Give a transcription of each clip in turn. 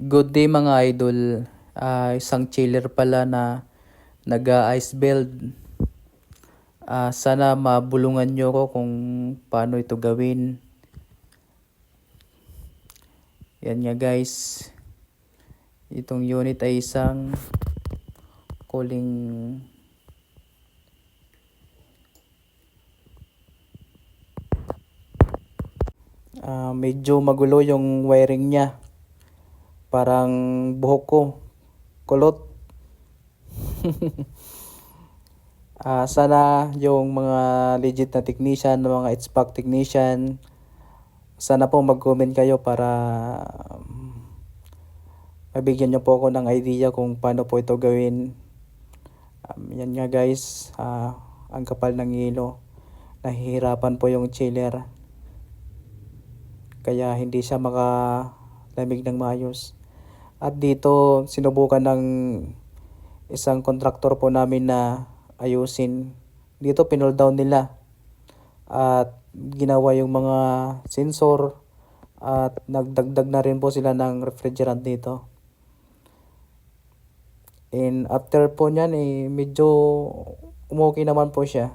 Good day mga idol. Isang chiller pala na nag-ice build. Sana mabulungan nyo ko kung paano ito gawin. Yan nga guys. Itong unit ay isang cooling medyo magulo yung wiring niya. Parang buhok ko. Kulot. Sana yung mga legit na technician, mga HVAC technician, sana po mag-comment kayo para mabigyan nyo po ako ng idea kung paano po ito gawin. Yan nga guys, ang kapal ng hilo. Nahihirapan po yung chiller. Kaya hindi siya makalamig ng maayos. At dito sinubukan ng isang kontraktor po namin na ayusin. Dito pinol down nila at ginawa yung mga sensor at nagdagdag na rin po sila ng refrigerant dito. And after po nyan medyo umokay naman po siya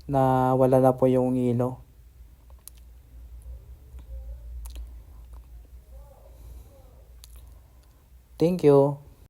na wala na po yung hilo. Thank you.